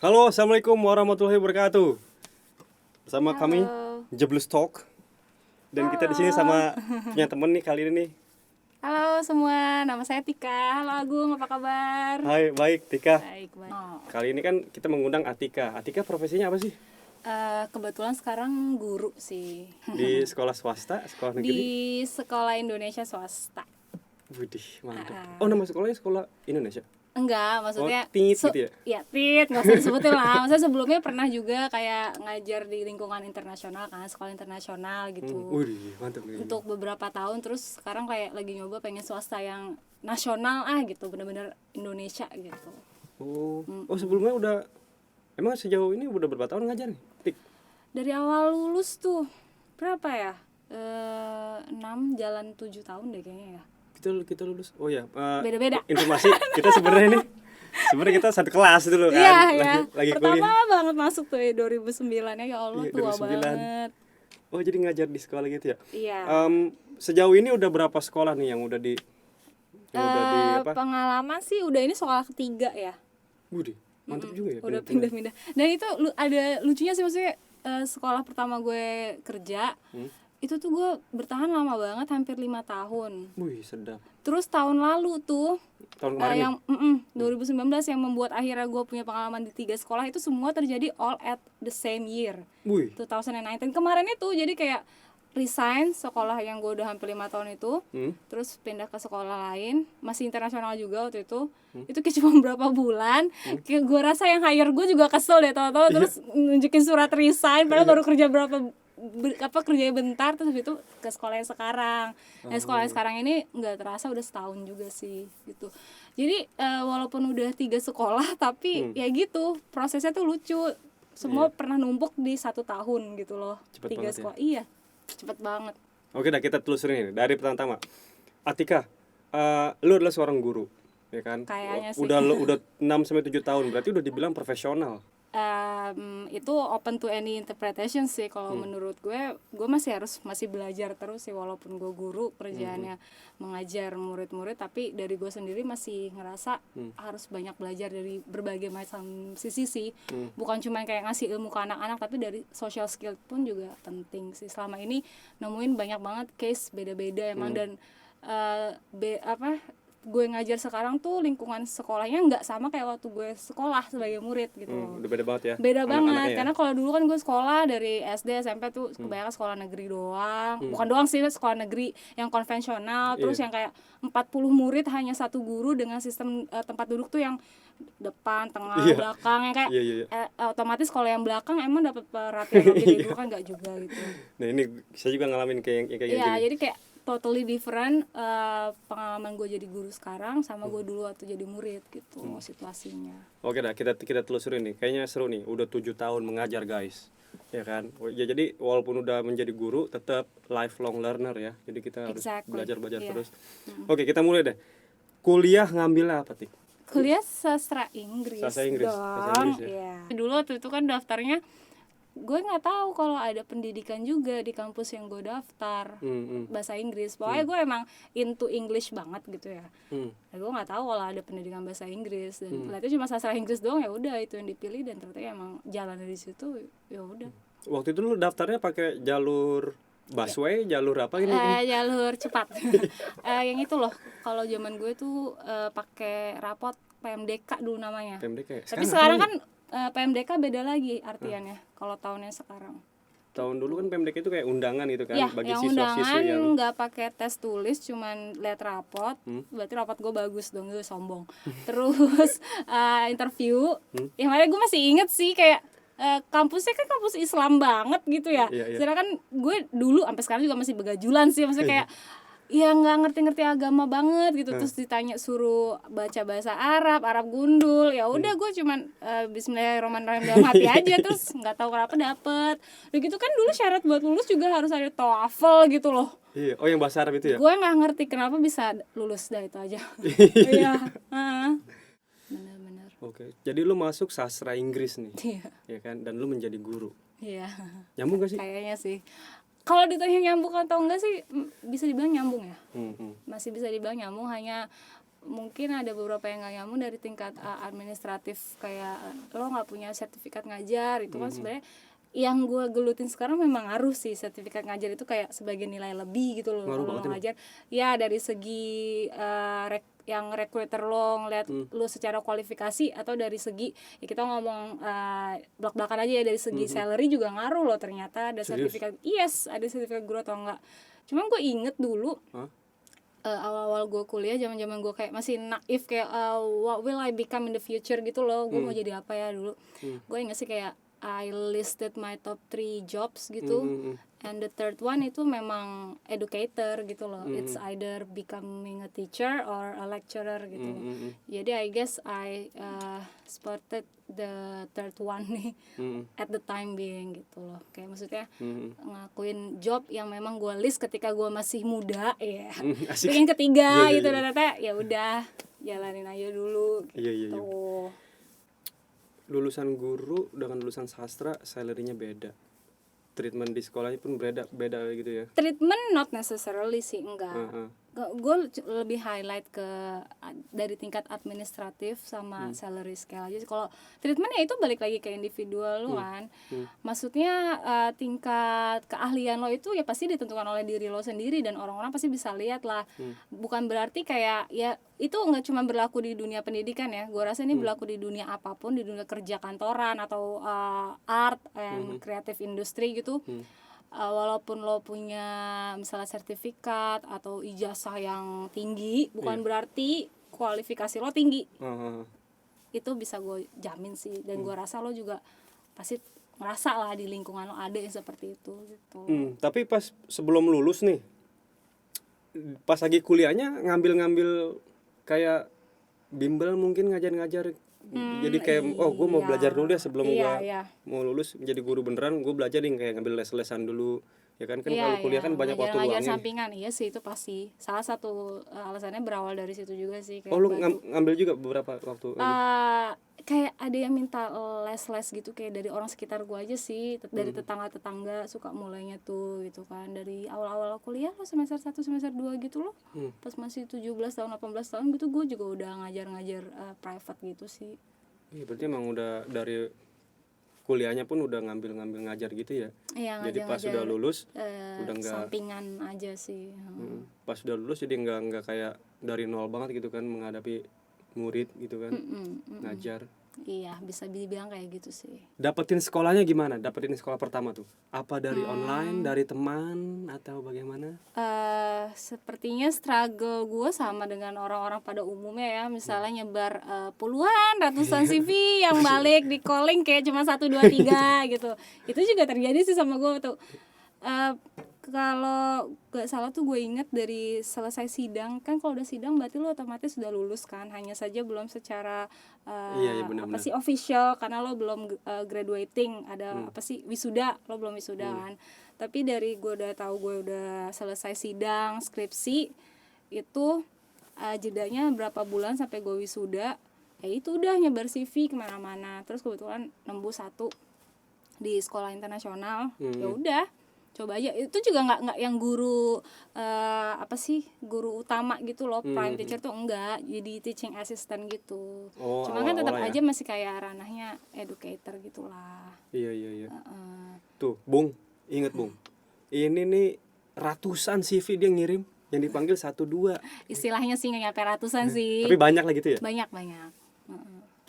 Halo, assalamualaikum warahmatullahi wabarakatuh. Bersama kami Halo. Jeblus Talk. Dan kita di sini sama punya temen nih kali ini nih. Halo semua, nama saya Tika. Halo Agung, apa kabar? Hai, baik Tika. Baik, baik. Kali ini kan kita mengundang Atika. Atika profesinya apa sih? Kebetulan sekarang guru sih Di sekolah swasta, sekolah negeri? di Sekolah Indonesia Swasta. Widih, mantap. Oh, nama sekolahnya Sekolah Indonesia? Enggak, maksudnya TIT gitu ya? Ya TIT, nggak usah disebutin lah. Maksudnya sebelumnya pernah juga kayak ngajar di lingkungan internasional kan, sekolah internasional gitu. Widih, mantap nih. Untuk beberapa tahun, terus sekarang kayak lagi nyoba pengen swasta yang nasional gitu, bener-bener Indonesia gitu. Oh, sebelumnya udah, emang sejauh ini udah berapa tahun ngajar nih? Tik. Dari awal lulus tuh berapa ya? 6 jalan 7 tahun deh kayaknya ya. Kita lulus. Oh ya, Beda-beda. informasi kita sebenarnya nih. Sebenarnya kita satu kelas dulu kan. Iya ya. Lagi Pertama kuliah. banget masuk tuh ya 2009 ya Allah Iya, tua 2009. banget. Oh, jadi ngajar di sekolah gitu ya? Iya. Sejauh ini udah berapa sekolah nih yang udah di apa? Pengalaman sih udah ini sekolah ketiga ya. Widih, mantap juga ya. Udah pindah-pindah. Dan itu ada lucunya sih, maksudnya sekolah pertama gue kerja itu tuh gue bertahan lama banget, hampir 5 tahun. Wih, sedap. Terus tahun lalu tuh Tahun kemarin yang 2019 yang membuat akhirnya gue punya pengalaman di 3 sekolah itu semua terjadi all at the same year, nih. Wih, 2019. Kemarin itu jadi kayak resign sekolah yang gue udah hampir 5 tahun itu, terus pindah ke sekolah lain, masih internasional juga waktu itu. Itu kayak cuma berapa bulan, kayak gue rasa yang hire gue juga kesel deh tau-tau, terus nunjukin surat resign padahal baru kerja kerjanya bentar, terus habis itu ke sekolah yang sekarang. Nah, sekolah yang sekarang ini nggak terasa udah setahun juga sih gitu. Jadi walaupun udah 3 sekolah tapi ya gitu prosesnya tuh lucu, semua pernah numpuk di 1 tahun gitu loh. Cepet 3 banget sekolah iya cepet banget. oke dah, kita telusurin ini dari pertama. Atika, lu adalah seorang guru, ya kan? Kayaknya sih. Udah 6 sampai 7 tahun, berarti udah dibilang profesional. Itu open to any interpretation sih kalau menurut gue masih belajar terus sih, walaupun gue guru kerjaannya mengajar murid-murid, tapi dari gue sendiri masih ngerasa harus banyak belajar dari berbagai macam sisi sih, bukan cuma kayak ngasih ilmu ke anak-anak, tapi dari social skill pun juga penting sih. Selama ini nemuin banyak banget case beda-beda emang, dan gue ngajar sekarang tuh lingkungan sekolahnya nggak sama kayak waktu gue sekolah sebagai murid gitu. Udah beda banget ya. Beda banget, ya? karena kalau dulu kan gue sekolah dari SD SMP tuh kebanyakan sekolah negeri doang. Bukan doang sih, sekolah negeri yang konvensional, terus yang kayak 40 murid hanya satu guru dengan sistem tempat duduk tuh yang depan, tengah, belakang, yang kayak otomatis kalau yang belakang emang dapat perhatian lebih dari dulu kan nggak juga gitu. Nah, ini saya juga ngalamin kayak Iya, gini. jadi kayak totally different pengalaman gue jadi guru sekarang sama gue dulu waktu jadi murid gitu situasinya. Oke dah, kita telusurin nih. Kayaknya seru nih. Udah 7 tahun mengajar, guys. Ya kan? Ya, jadi walaupun udah menjadi guru, tetap lifelong learner ya. Jadi kita harus belajar terus. Oke, kita mulai deh. Kuliah ngambil apa, Tik? Kuliah sastra Inggris. Sastra Inggris. Dong. Sastra Inggris ya. Dulu waktu itu kan daftarnya gue nggak tahu kalau ada pendidikan juga di kampus yang gue daftar bahasa Inggris. Pokoknya gue emang into English banget gitu ya. Nah, gue nggak tahu kalau ada pendidikan bahasa Inggris, dan ternyata cuma sastra Inggris doang, ya udah itu yang dipilih, dan ternyata emang jalan dari situ ya udah. Waktu itu lu daftarnya pakai jalur busway, jalur apa ini? Jalur cepat. Yang itu loh, kalau zaman gue tuh pakai rapot PMDK dulu namanya. PMDK. Tapi sekarang kan PMDK beda lagi artiannya kalau tahunnya sekarang. Tahun dulu kan PMDK itu kayak undangan gitu kan, Ya, bagi yang siswa-siswi undangan yang nggak pakai tes tulis, cuman lihat rapot. Berarti rapot gue bagus dong, gue sombong. Terus interview, yang mana gue masih inget sih kayak kampusnya kan kampus Islam banget gitu ya. Sedangkan gue dulu sampai sekarang juga masih begajulan sih, maksudnya kayak ya nggak ngerti-ngerti agama banget gitu. Terus ditanya suruh baca bahasa Arab gundul, ya udah gue cuman Bismillahirrahmanirrahim dalam hati aja, terus nggak tahu kenapa dapet. Begitu kan dulu syarat buat lulus juga harus ada TOEFL gitu loh. Iya, oh yang bahasa Arab itu ya? Gue nggak ngerti kenapa bisa lulus, dah itu aja. Iya, benar-benar. Oke, jadi lu masuk sastra Inggris nih, Iya. ya kan? Dan lu menjadi guru. Iya. Nyambung gak sih? Kayaknya sih. Kalau ditanya nyambung atau enggak sih bisa dibilang nyambung ya. Masih bisa dibilang nyambung, hanya mungkin ada beberapa yang nggak nyaman dari tingkat administratif, kayak lo nggak punya sertifikat ngajar itu kan sebenarnya yang gue gelutin sekarang memang harus sih sertifikat ngajar itu kayak sebagai nilai lebih gitu loh kalau ngajar ya, dari segi yang recruiter lo ngeliat lo secara kualifikasi, atau dari segi ya kita ngomong belak-belakan aja ya, dari segi salary juga ngaruh loh ternyata. Ada sertifikat, ada sertifikat guru atau enggak. Cuman gue inget dulu awal-awal gue kuliah, zaman-zaman gue kayak masih naif kayak what will I become in the future gitu loh, gue mau jadi apa ya dulu. Gue inget sih kayak I listed my top 3 jobs gitu, and the third one itu memang educator gitu loh. It's either becoming a teacher or a lecturer gitu loh. Jadi I guess I spotted the third one nih at the time being gitu loh. Kayak maksudnya ngakuin job yang memang gue list ketika gue masih muda ya. Bikin ketiga gitu, ternyata ya udah jalanin aja dulu gitu. Lulusan guru dengan lulusan sastra salary-nya beda. Treatment di sekolahnya pun beda gitu ya. Treatment not necessarily sih, enggak. Gue lebih highlight ke dari tingkat administratif sama salary scale aja. Kalau treatment ya itu balik lagi ke individual lo kan. Maksudnya tingkat keahlian lo itu ya pasti ditentukan oleh diri lo sendiri, dan orang-orang pasti bisa lihat lah. Bukan berarti kayak ya itu nggak cuma berlaku di dunia pendidikan ya. Gue rasa ini berlaku di dunia apapun, di dunia kerja kantoran atau art and creative industry gitu. Walaupun lo punya misalnya sertifikat atau ijazah yang tinggi, bukan berarti kualifikasi lo tinggi. Itu bisa gue jamin sih, dan gue rasa lo juga pasti ngerasa lah di lingkungan lo ada yang seperti itu gitu. Tapi pas sebelum lulus nih, pas lagi kuliahnya ngambil kayak bimbel mungkin ngajar-ngajar. Jadi kayak gue mau belajar dulu deh sebelum gue mau lulus menjadi guru beneran, gue belajar nih kayak ngambil les-lesan dulu ya kan kalau kuliah kan banyak waktu luangnya. Sampingan sih itu pasti salah satu alasannya berawal dari situ juga sih. Kayak lu ngambil juga beberapa waktu kayak ada yang minta les-les gitu, kayak dari orang sekitar gue aja sih, dari tetangga-tetangga suka mulainya tuh gitu kan, dari awal-awal kuliah lo semester 1 semester 2 gitu loh. Pas masih 17 tahun 18 tahun gitu gue juga udah ngajar-ngajar private gitu sih. Iya, berarti emang udah dari kuliahnya pun udah ngambil ngajar gitu ya. Iya, jadi pas udah lulus udah enggak sampingan aja sih. Pas udah lulus jadi enggak kayak dari nol banget gitu kan menghadapi murid gitu kan. Ngajar. Iya, bisa dibilang kayak gitu sih. Dapetin sekolahnya gimana? Dapetin sekolah pertama tuh? Apa dari online, dari teman atau bagaimana? Sepertinya struggle gue sama dengan orang-orang pada umumnya ya. Misalnya nyebar puluhan, ratusan CV yang balik di calling kayak cuma 1, 2, 3 gitu. Itu juga terjadi sih sama gue tuh. Kalau gak salah tuh gue inget dari selesai sidang, kan kalau udah sidang berarti lo otomatis sudah lulus kan, hanya saja belum secara apa sih official karena lo belum graduating, ada apa sih wisuda, lo belum wisuda kan. Tapi dari gue udah tahu gue udah selesai sidang skripsi itu jedanya berapa bulan sampai gue wisuda, ya itu udah nyebar CV kemana-mana. Terus kebetulan nembus 1 di sekolah internasional, ya udah coba aja. Itu juga nggak yang guru apa sih guru utama gitu loh, prime teacher tuh enggak, jadi teaching assistant gitu. Cuma kan tetap aja masih kayak ranahnya educator gitulah. Iya. Tuh Bung, inget Bung, ini nih ratusan CV dia ngirim, yang dipanggil 1, 2. Istilahnya sih nggak nyampe ratusan sih, tapi banyak lah gitu ya. Banyak.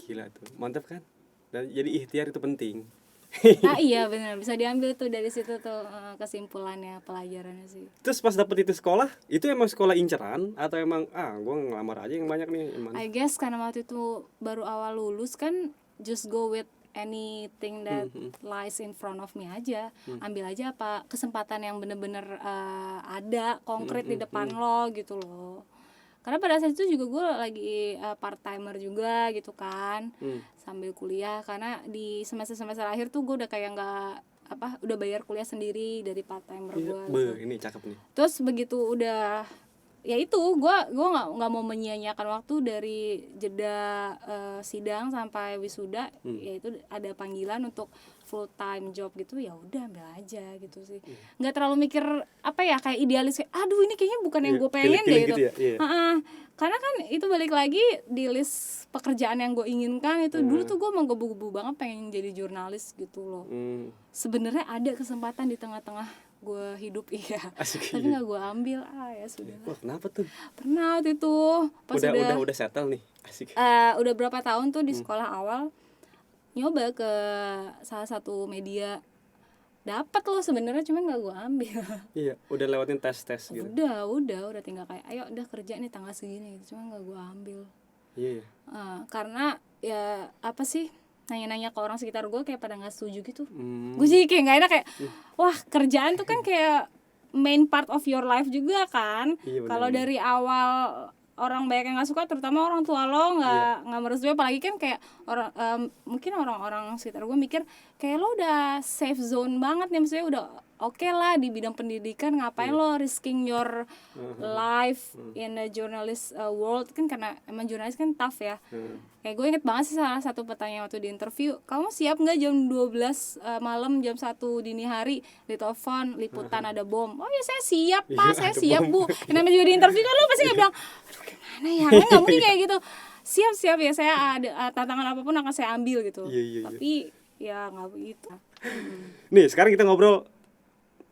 Gila tuh, mantap kan. Dan jadi ikhtiar itu penting. Iya benar, bisa diambil tuh dari situ tuh kesimpulannya, pelajarannya sih. Terus pas dapet itu sekolah, itu emang sekolah inceran atau emang gue ngelamar aja yang banyak nih? I guess karena waktu itu baru awal lulus kan, just go with anything that lies in front of me aja. Ambil aja apa kesempatan yang bener-bener ada konkret di depan lo gitu loh. Karena pada saat itu juga gue lagi part timer juga gitu kan, sambil kuliah. Karena di semester akhir tuh gue udah kayak udah bayar kuliah sendiri dari part timer gue. Ini cakep nih. Terus begitu udah ya itu gue nggak mau menyia-nyiakan waktu dari jeda sidang sampai wisuda. Ya itu ada panggilan untuk full time job gitu, ya udah ambil aja gitu sih. Nggak terlalu mikir apa ya, kayak idealis kayak aduh ini kayaknya bukan yang gue pengen deh gitu, ya? Karena kan itu balik lagi di list pekerjaan yang gue inginkan itu. Dulu tuh gue menggebu-gebu banget pengen jadi jurnalis gitu loh. Sebenarnya ada kesempatan di tengah-tengah gue hidup, iya. Asik, tapi nggak gue ambil. Ya sudah. Wah, kenapa tuh? Pernah waktu itu pas udah settle nih. Asik. Udah berapa tahun tuh di sekolah awal nyoba ke salah satu media, dapat loh sebenarnya, cuman nggak gue ambil. Iya, udah lewatin tes gitu. Udah tinggal kayak ayo udah kerja nih tanggal segini gitu, cuman nggak gue ambil. Iya. Karena ya apa sih, nanya-nanya ke orang sekitar gue kayak pada nggak setuju gitu. Gue sih kayak nggak enak, kayak wah kerjaan tuh kan kayak main part of your life juga kan. Kalau dari awal orang banyak yang nggak suka, terutama orang tua lo nggak merestui, apalagi kan kayak orang mungkin orang-orang sekitar gue mikir kayak lo udah safe zone banget nih, maksudnya udah oke lah di bidang pendidikan, ngapain lo risking your life in a journalist world kan, karena emang jurnalis kan tough ya. Kayak gue inget banget sih salah satu pertanyaan waktu di interview, kamu siap nggak jam 12 malam, jam 1 dini hari ditelepon liputan ada bom? Oh ya saya siap pak, saya siap bu. Namanya juga di interview kan lo pasti nggak bilang aduh gimana ya, kan nggak mungkin kayak gitu. Siap ya, saya ada tantangan apapun akan saya ambil gitu. Tapi ya nggak begitu. Nih sekarang kita ngobrol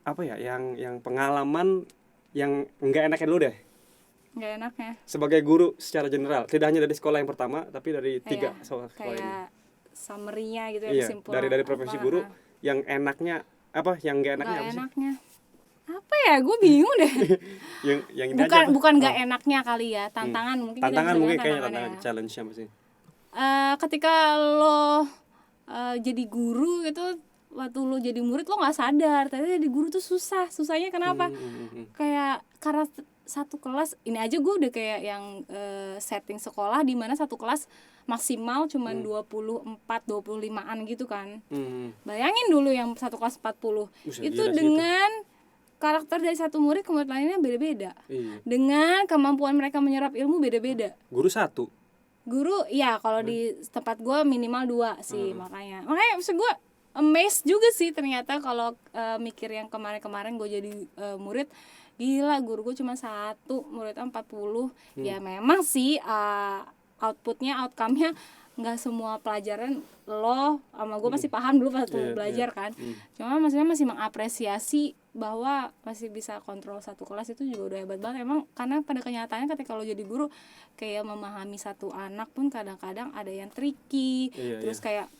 apa ya, yang pengalaman yang nggak enaknya dulu deh. Nggak enaknya sebagai guru secara general, tidak hanya dari sekolah yang pertama tapi dari 3 sekolah ini. Kayak summary-nya gitu ya, kesimpulan. Dari profesi guru yang enaknya apa, yang nggak enaknya apa sih? Apa ya, gue bingung deh. yang bukan nggak enaknya kali ya, tantangan mungkin. Tantangan mungkin kayaknya tantangan challenge-nya apa sih? Ketika lo jadi guru gitu, waktu lo jadi murid lo nggak sadar ternyata jadi guru tuh susahnya kenapa? Kayak karena satu kelas ini aja gue udah kayak yang setting sekolah di mana satu kelas maksimal cuman 25-an gitu kan. Bayangin dulu yang satu kelas 40. Itu dengan karakter dari satu murid ke murid lainnya beda-beda. Dengan kemampuan mereka menyerap ilmu beda-beda. Guru ya kalau di tempat gue minimal 2 sih. Makanya maksud gue amazed juga sih ternyata kalau mikir yang kemarin gue jadi murid, gila guru gue cuma 1, muridnya 40. Ya memang sih outcome-nya nggak semua pelajaran lo sama gue masih paham dulu pas belajar kan. Cuma maksudnya masih mengapresiasi bahwa masih bisa kontrol satu kelas, itu juga udah hebat banget emang. Karena pada kenyataannya ketika lo jadi guru kayak memahami satu anak pun kadang-kadang ada yang tricky. Terus kayak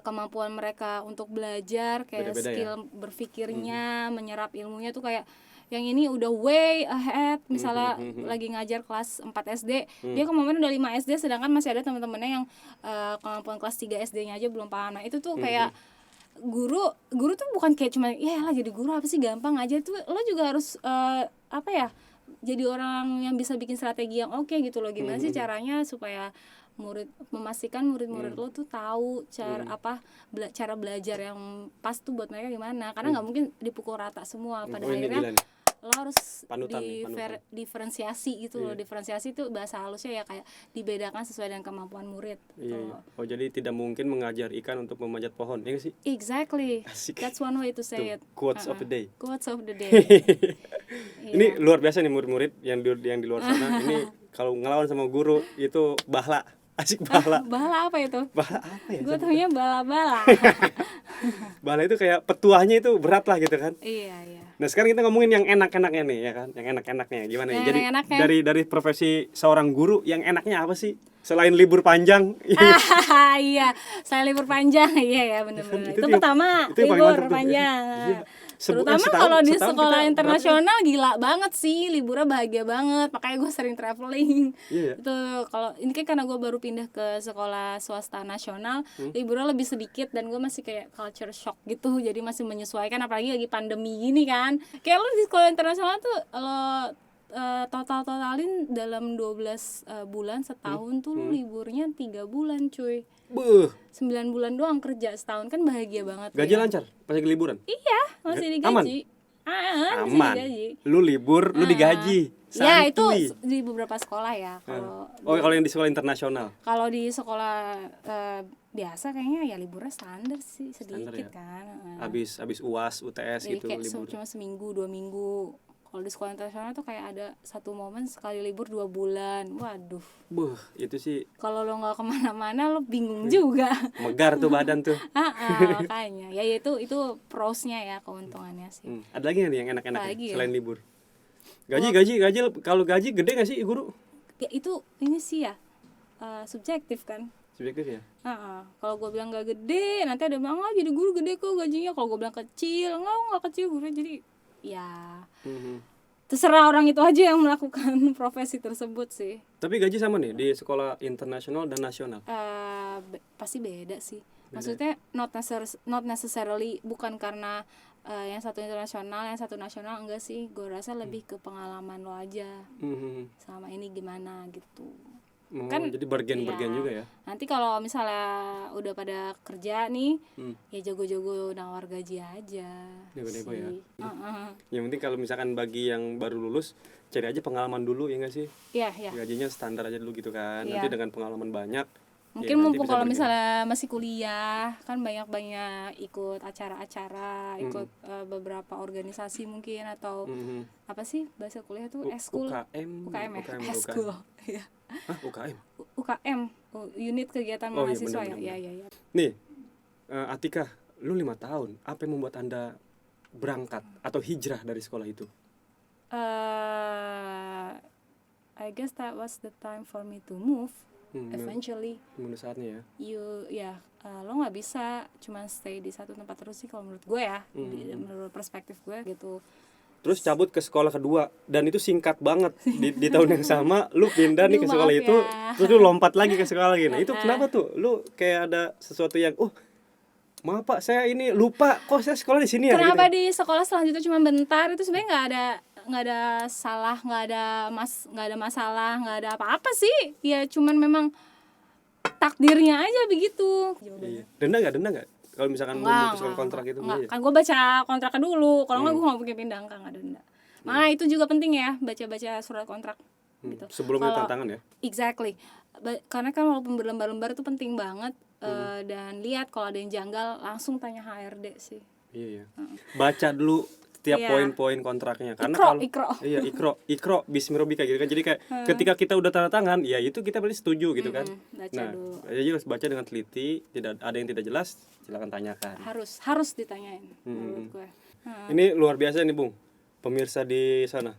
kemampuan mereka untuk belajar, kayak beda-beda skill berpikirnya, menyerap ilmunya tuh kayak yang ini udah way ahead. Misalnya lagi ngajar kelas 4 SD, dia kemampuan udah 5 SD, sedangkan masih ada teman-temannya yang kemampuan kelas 3 SD-nya aja belum paham. Nah itu tuh kayak guru tuh bukan kayak cuma ya lah jadi guru apa sih gampang aja, tuh lo juga harus apa ya, jadi orang yang bisa bikin strategi yang oke gitu loh. Gimana sih caranya supaya memastikan murid-murid lo tuh tahu cara belajar yang pas tuh buat mereka gimana, karena nggak mungkin dipukul rata semua. Pada akhirnya lo harus diferensiasi gitu loh. Diferensiasi itu bahasa halusnya ya kayak dibedakan sesuai dengan kemampuan murid gitu. Oh jadi tidak mungkin mengajar ikan untuk memanjat pohon, ya sih? Exactly. Asik. That's one way to say it. Quotes of the day. Ini luar biasa nih murid-murid yang di luar sana. Ini kalau ngelawan sama guru itu bahla. Asik, bahla. Bahla apa itu? Bahla apa ya? Gue taunya bala-bala. Bahla itu kayak petuahnya itu berat lah gitu kan. Iya. Nah sekarang kita ngomongin yang enak-enaknya nih ya kan. Yang enak-enaknya gimana ya? Jadi enaknya. dari profesi seorang guru yang enaknya apa sih? Selain libur panjang. Iya, selain libur panjang. Iya ya benar-benar. Itu pertama, libur panjang. Iya. Terutama kalau di sekolah internasional gila banget sih, liburnya bahagia banget, makanya gue sering traveling. Itu kalau ini kan karena gue baru pindah ke sekolah swasta nasional, liburnya lebih sedikit dan gue masih kayak culture shock gitu, jadi masih menyesuaikan apalagi lagi pandemi gini kan. Kayak lo di sekolah internasional tuh lo totalin dalam 12 bulan setahun tuh lo liburnya 3 bulan cuy. 9 bulan doang kerja setahun, kan bahagia banget. Gaji lancar pas lagi liburan? Iya, masih digaji. Aman? Aman. Lu libur, lu digaji. Ya itu di beberapa sekolah ya. Kalau yang di sekolah internasional. Kalau di sekolah biasa kayaknya ya liburnya standar sih, sedikit standar, ya? Kan. Habis UAS, UTS jadi gitu kayak libur. Cuma seminggu, 2 minggu. Kalau di sekolah internasional tuh kayak ada satu momen sekali libur 2 bulan. Waduh. Itu sih. Kalau lo nggak kemana-mana lo bingung juga. Megar tuh badan tuh. Makanya. Ya itu prosnya ya, keuntungannya sih. Ada lagi nggak nih yang enak-enak selain libur? Gaji kalau gaji gede nggak sih guru? Ya itu ini sih ya subjektif kan. Subjektif ya. Kalau gue bilang nggak gede, nanti ada bilang jadi guru gede kok gajinya. Kalau gue bilang kecil, nggak kecil guru. Jadi ya terserah orang itu aja yang melakukan profesi tersebut sih. Tapi gaji sama nih di sekolah internasional dan nasional? Pasti beda sih. Maksudnya not necessarily bukan karena yang satu internasional, yang satu nasional, enggak sih. Gue rasa lebih ke pengalaman lo aja. Selama ini gimana gitu. Kan jadi bergen-bergen juga ya. Nanti kalau misalnya udah pada kerja nih, ya jago-jago nawar gaji aja. Jago-jago ya. Yang penting kalau misalkan bagi yang baru lulus, cari aja pengalaman dulu ya nggak sih? Iya. Gajinya standar aja dulu gitu kan. Nanti dengan pengalaman banyak. Mungkin mumpung kalau misalnya masih kuliah, kan banyak ikut acara-acara, ikut beberapa organisasi mungkin atau apa sih bahasa kuliah tuh eskul. UKM ya. Eskul. Iya. UKM? UKM, unit kegiatan mahasiswa ya. Iya. Nih, Atika, lu 5 tahun, apa yang membuat Anda berangkat atau hijrah dari sekolah itu? I guess that was the time for me to move. Eventually. Menurut saatnya ya. Lo nggak bisa cuma stay di satu tempat terus sih kalau menurut gue ya, menurut perspektif gue gitu. Terus cabut ke sekolah kedua dan itu singkat banget di tahun yang sama lu pindah nih ke sekolah itu terus lu lompat lagi ke sekolah lagi. Nah itu kenapa tuh lu kayak ada sesuatu yang maaf Pak saya ini lupa kok saya sekolah di sini ya. Kenapa gitu? Di sekolah selanjutnya cuma bentar itu sebenarnya nggak ada salah, nggak ada masalah, nggak ada apa-apa sih. Ya cuman memang takdirnya aja begitu. Iya. Denda nggak? Kalau misalkan memutuskan kontrak itu kan gue baca kontraknya dulu. Kalau nggak gue nggak mungkin pindah, nggak ada denda. Nah itu juga penting ya, baca surat kontrak gitu. Sebelum itu tantangan ya. Exactly. Karena kan walaupun berlembar-lembar itu penting banget. Dan lihat kalau ada yang janggal langsung tanya HRD sih. Iya. Baca dulu setiap poin-poin kontraknya karena ikro bismirobika gitu kan. Jadi kayak ketika kita udah tanda tangan ya itu kita berarti setuju gitu kan. Baca dulu. Jadi harus baca dengan teliti, tidak ada yang tidak jelas silakan tanyakan. Harus ditanyain menurut gue. Ini luar biasa nih Bung, pemirsa di sana.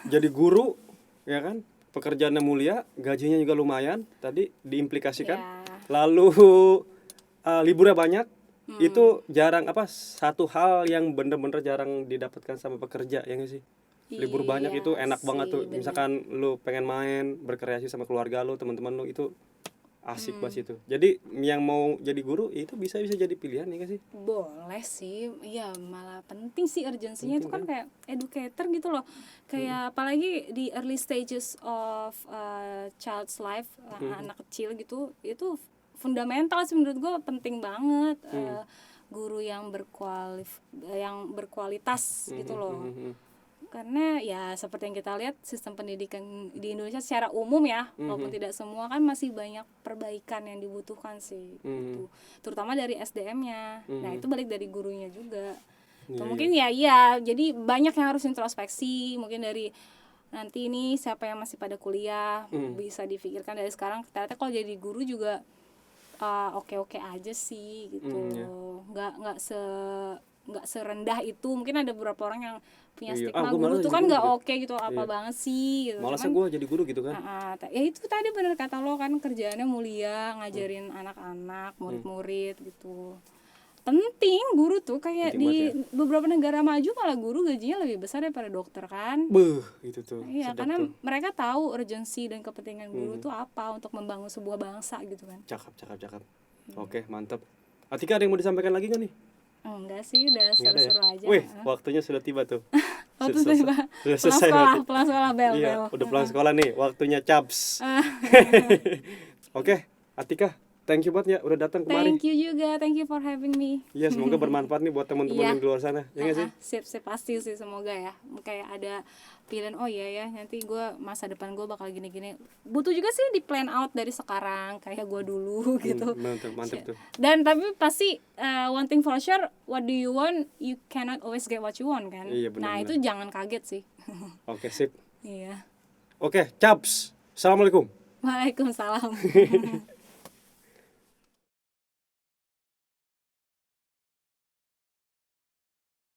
Jadi guru ya kan, pekerjaannya mulia, gajinya juga lumayan tadi diimplikasikan. Lalu liburnya banyak. Itu jarang satu hal yang bener-bener jarang didapatkan sama pekerja ya nggak sih? Libur banyak itu enak banget tuh. Bener. Misalkan lu pengen main berkreasi sama keluarga lu, teman-teman lu, itu asik banget itu. Jadi yang mau jadi guru itu bisa jadi pilihan ya nggak sih? Boleh sih, iya malah penting sih urgensinya itu kan kayak educator gitu loh. Kayak apalagi di early stages of child's life, anak kecil gitu, itu fundamental sih menurut gue, penting banget. Guru yang berkualitas gitu loh. Karena ya seperti yang kita lihat sistem pendidikan di Indonesia secara umum ya, walaupun tidak semua kan masih banyak perbaikan yang dibutuhkan sih gitu. Terutama dari SDM-nya. Nah itu balik dari gurunya juga. Mungkin jadi banyak yang harus introspeksi. Mungkin dari nanti ini siapa yang masih pada kuliah bisa difikirkan dari sekarang. Ternyata kalau jadi guru juga oke aja sih gitu. Nggak serendah itu. Mungkin ada beberapa orang yang punya stigma guru tuh kan nggak oke gitu, apa banget sih gitu. Malasnya gue jadi guru gitu kan. Ya itu tadi bener kata lo kan, kerjaannya mulia, ngajarin anak-anak, murid-murid gitu. Penting guru tuh, kayak di beberapa negara maju malah guru gajinya lebih besar daripada dokter kan. Itu tuh. Iya, karena mereka tahu urgensi dan kepentingan guru tuh apa untuk membangun sebuah bangsa gitu kan. Cakep. Oke, mantap. Atika ada yang mau disampaikan lagi nggak nih? Enggak sih, udah seru-seru aja. Wih, waktunya sudah tiba tuh. Sudah selesai. Pulang sekolah bel. Iya, udah pulang sekolah nih, waktunya caps. Oke, Atika, thank you banget ya udah datang kemari. Thank you juga, thank you for having me. Iya, semoga bermanfaat nih buat teman-teman yang di luar sana. Ya nggak sih? Sip pasti sih, semoga ya. Kayak ada pilihan, oh iya ya, nanti gue masa depan gue bakal gini-gini. Butuh juga sih di plan out dari sekarang, kayak gue dulu gitu. Mantap tuh. Dan tapi pasti one thing for sure, what do you want, you cannot always get what you want kan. Iya, benar. Nah itu jangan kaget sih. Oke, sip. Iya. Oke, Caps. Assalamualaikum. Waalaikumsalam.